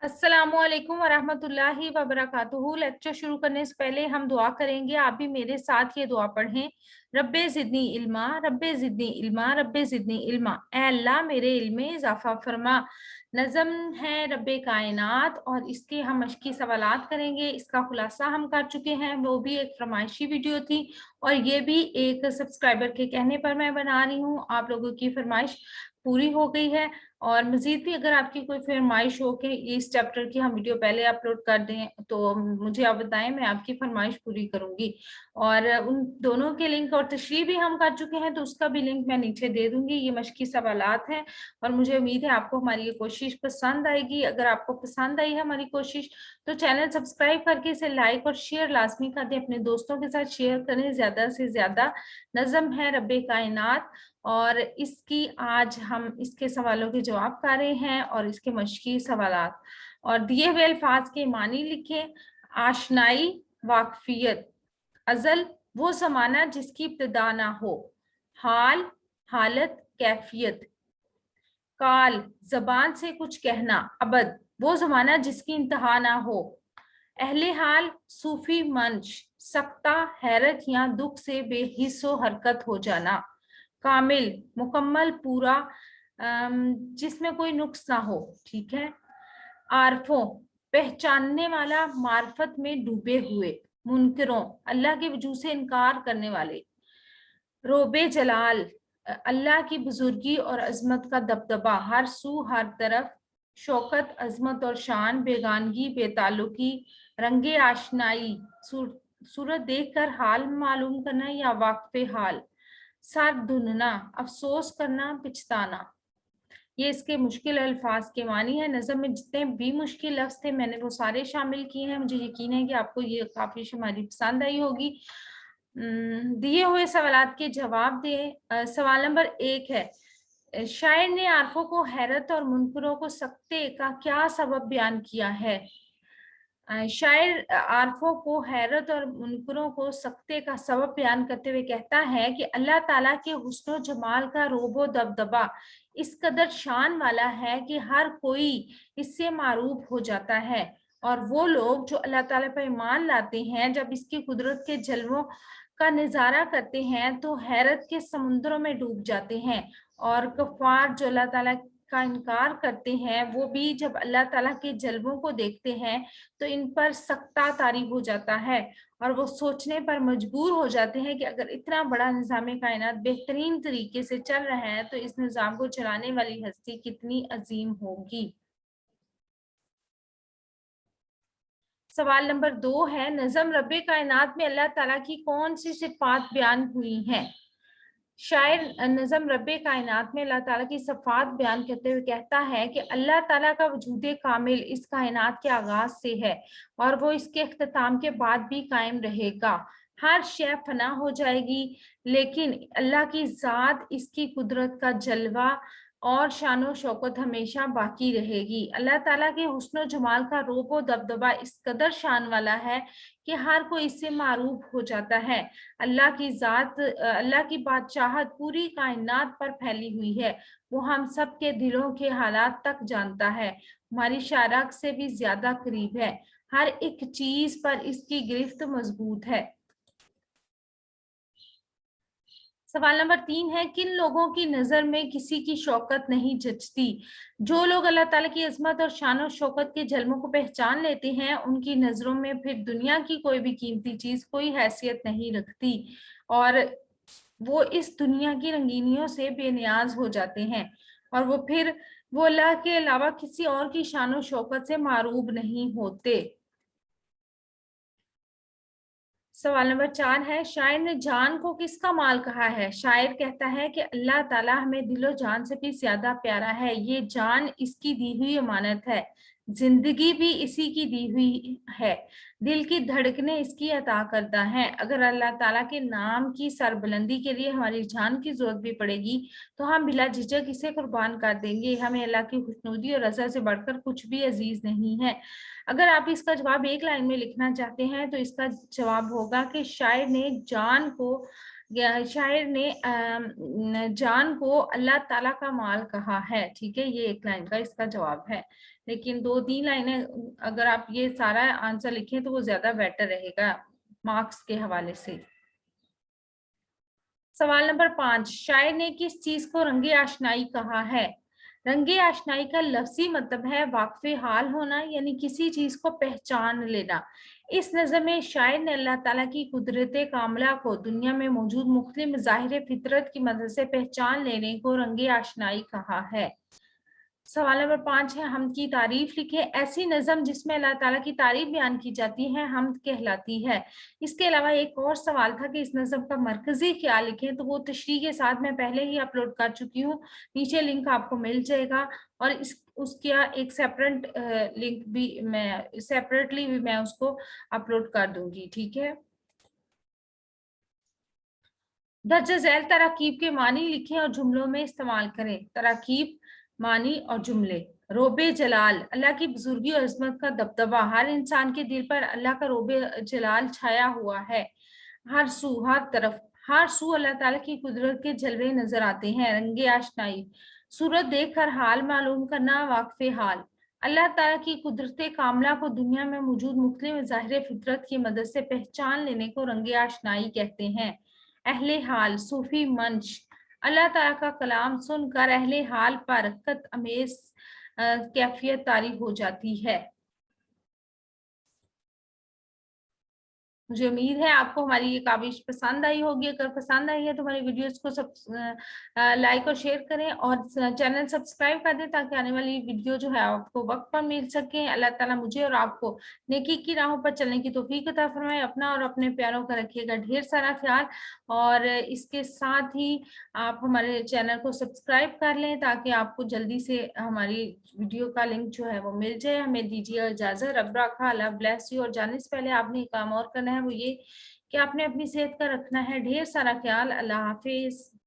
अस्सलामुअलैकुम वरहमतुल्लाहि वबरकातुहू। लेक्चर शुरू करने से पहले हम दुआ करेंगे। आप भी मेरे साथ ये दुआ पढ़ें। रब्बे ज़िदनी इल्मा, रब्बे ज़िदनी इल्मा, रब्बे ज़िदनी इल्मा। ऐ अल्लाह मेरे इल्म में इजाफा फरमा। नज़म है रब्बे कायनात और इसके हम मशकी सवालात करेंगे। इसका खुलासा हम कर चुके हैं, वो भी एक फरमाइशी वीडियो थी और ये भी एक सब्सक्राइबर के कहने पर मैं बना रही हूँ। आप लोगों की फरमाइश पूरी हो गई है और मजीद भी अगर आपकी कोई फरमाइश हो कि इस चैप्टर की हम वीडियो पहले अपलोड कर दें तो मुझे आप बताएं, मैं आपकी फरमाइश पूरी करूंगी। और उन दोनों के लिंक और तशरीह भी हम कर चुके हैं तो उसका भी लिंक मैं नीचे दे दूंगी। ये मशकी सवालात हैं और मुझे उम्मीद है आपको हमारी ये कोशिश पसंद आएगी। अगर आपको पसंद आई है हमारी कोशिश तो चैनल सब्सक्राइब करके इसे लाइक और शेयर लाजमी कर दें, अपने दोस्तों के साथ शेयर करें ज्यादा से ज्यादा। नज़म है रब्बे कायनात और इसकी आज हम इसके सवालों के जवाब कर रहे हैं और इसके मशकी सवालात और दिए हुए अल्फाज के मानी लिखें। आशनाई, वाकफियत। अजल वो ज़माना जिसकी इब्तिदा ना हो। हाल, हालत, कैफियत। काल जबान से कुछ कहना। अबद वो ज़माना जिसकी इंतहा ना हो। अहले हाल सूफी मंश। सख्ता हैरत या दुख से बेहिस्सो हरकत हो जाना। कामिल मुकम्मल पूरा जिसमें कोई नुक्स ना हो। ठीक है। आरफों पहचानने वाला, मार्फत में डूबे हुए। मुनकरों अल्लाह के वजूद से इनकार करने वाले। रोबे जलाल अल्लाह की बुजुर्गी और अजमत का दबदबा हर सू हर तरफ। शौकत अजमत और शान, बेगानगी बेताल्लुकी। रंगे आशनाई सूरत देखकर हाल मालूम करना या वाकफे हाल। सर धुनना अफसोस करना, पिछताना। ये इसके मुश्किल अल्फाज के मानी है। नज़म में जितने भी मुश्किल लफ्ज थे मैंने वो सारे शामिल किए हैं। मुझे यकीन है कि आपको ये काफी हमारी पसंद आई होगी। दिए हुए सवालात के जवाब दें। सवाल नंबर 1 है, शायर ने आरफों को हैरत और मुनकरों को सकते का क्या सबब बयान किया है। शायर आरफों को हैरत और मुनकरों को सकते का सबब बयान करते हुए कहता है कि अल्लाह ताला के हुस्न जमाल का रोबो दबदबा इस कदर शान वाला है कि हर कोई इससे मारूफ हो जाता है और वो लोग जो अल्लाह ताला पर ईमान लाते हैं जब इसकी कुदरत के जलवों का नजारा करते हैं तो हैरत के समुद्रों में डूब जाते हैं। और कफार जो अल्लाह ताला का इनकार करते हैं वो भी जब अल्लाह ताला के जलवों को देखते हैं तो इन पर सख्ता तारी हो जाता है और वो सोचने पर मजबूर हो जाते हैं कि अगर इतना बड़ा निज़ाम कायनात बेहतरीन तरीके से चल रहा है तो इस निज़ाम को चलाने वाली हस्ती कितनी अजीम होगी। सवाल नंबर 2 है, नज़म रब्बे कायनात में अल्लाह ताला की कौन सी सिफात बयान हुई हैं। शायर नज़म रब्बे कायनात में अल्लाह ताला की सिफात बयान करते हुए कहता है कि अल्लाह ताला का वजूद कामिल इस कायनात के आगाज से है और वो इसके अख्ताम के बाद भी कायम रहेगा। हर शय फना हो जाएगी लेकिन अल्लाह की ज़ात, इसकी कुदरत का जलवा और शानो शौकत हमेशा बाकी रहेगी। अल्लाह ताला के हुस्न जमाल का रूप और दबदबा इस कदर शान वाला है कि हर कोई इससे मारूफ हो जाता है। अल्लाह की ज़ात, अल्लाह की बादशाहत पूरी कायनात पर फैली हुई है। वो हम सब के दिलों के हालात तक जानता है, हमारी शाराक से भी ज्यादा करीब है। हर एक चीज पर इसकी गिरफ्त मजबूत है। सवाल नंबर 3 है, किन लोगों की नजर में किसी की शौकत नहीं जचती। जो लोग अल्लाह ताला की अजमत और शान और शौकत के जलमों को पहचान लेते हैं उनकी नजरों में फिर दुनिया की कोई भी कीमती चीज कोई हैसियत नहीं रखती और वो इस दुनिया की रंगीनियों से बेनियाज हो जाते हैं और वो अल्लाह के अलावा किसी और की शान और शौकत से मारूब नहीं होते। सवाल नंबर 4 है, शायर ने जान को किसका माल कहा है। शायर कहता है कि अल्लाह ताला हमें दिलो जान से भी ज्यादा प्यारा है। ये जान इसकी दी हुई अमानत है, जिंदगी भी इसी की दी हुई है, दिल की धड़कने इसकी अता करता है। अगर अल्लाह ताला के नाम की सरबुलंदी के लिए हमारी जान की जरूरत भी पड़ेगी तो हम बिला झिझक इसे कुर्बान कर देंगे। हमें अल्लाह की खुशनुदी और रजा से बढ़कर कुछ भी अजीज नहीं है। अगर आप इसका जवाब एक लाइन में लिखना चाहते हैं तो इसका जवाब होगा कि शायर ने जान को शायर ने जान को अल्लाह ताला का माल कहा है, ठीक है, ये एक लाइन का इसका जवाब है। लेकिन 2-3 लाइनें अगर आप ये सारा आंसर लिखें तो वो ज्यादा बेटर रहेगा मार्क्स के हवाले से। सवाल नंबर 5, शायर ने किस चीज को रंगे आशनाई कहा है? रंगे आशनाई का लफ्जी मतलब है वाक़फ़े हाल होना, यानी किसी चीज को पहचान लेना। इस नज़म में शायर ने अल्लाह ताला की कुदरत कामला को दुनिया में मौजूद मुख्तलिफ मज़ाहिर फितरत की मदद से पहचान लेने को रंगे आशनाई कहा है। सवाल नंबर 5 है, हमद की तारीफ लिखे। ऐसी नज़म जिसमें अल्लाह ताला की तारीफ बयान की जाती है हमद कहलाती है। इसके अलावा एक और सवाल था कि इस नज़म का मरकजी क्या लिखें, तो वो तशरीह के साथ मैं पहले ही अपलोड कर चुकी हूँ, नीचे लिंक आपको मिल जाएगा। और इस उसका एक सेपरेट लिंक भी मैं सेपरेटली भी मैं उसको अपलोड कर दूंगी, ठीक है। दर्ज झैल तराकीब के मानी लिखें और जुमलों में इस्तेमाल करें। तराकीब, मानी और जुमले। रोबे जलाल, अल्लाह की बुजुर्गी और अजमत का दबदबा। हर इंसान के दिल पर अल्लाह का रोबे जलाल छाया हुआ है। हर सू, हर तरफ, हर सू अल्लाह ताला की कुदरत के जलवे नजर आते हैं। रंगे आशनाई, सूरत देखकर हाल मालूम करना, वाक़फ़े हाल। अल्लाह ताला की कुदरत कामला को दुनिया में मौजूद मुख्तलिफ ज़ाहिर फितरत की मदद से पहचान लेने को रंगे आशनाई कहते हैं। अहले हाल, सूफी मंश, अल्लाह ताला का कलाम सुनकर अहले हाल पर रकत अमेज कैफियत तारी हो जाती है। मुझे उम्मीद है आपको हमारी ये काविश पसंद आई होगी। अगर पसंद आई है तो हमारी वीडियोस को सब लाइक और शेयर करें और चैनल सब्सक्राइब कर दें ताकि आने वाली वीडियो जो है आपको वक्त पर मिल सके। अल्लाह ताला मुझे और आपको नेकी की राहों पर चलने की तौफीक अता फरमाए। अपना और अपने प्यारों का रखिएगा ढेर सारा ख्याल। और इसके साथ ही आप हमारे चैनल को सब्सक्राइब कर लें ताकि आपको जल्दी से हमारी वीडियो का लिंक जो है वो मिल जाए। हमें दीजिए इजाजत। रब रखा, अल्लाह ब्लेस यू। और जाने से पहले आपने एक काम और करना है, वो ये कि आपने अपनी सेहत का रखना है ढेर सारा ख्याल। अल्लाह हाफिज।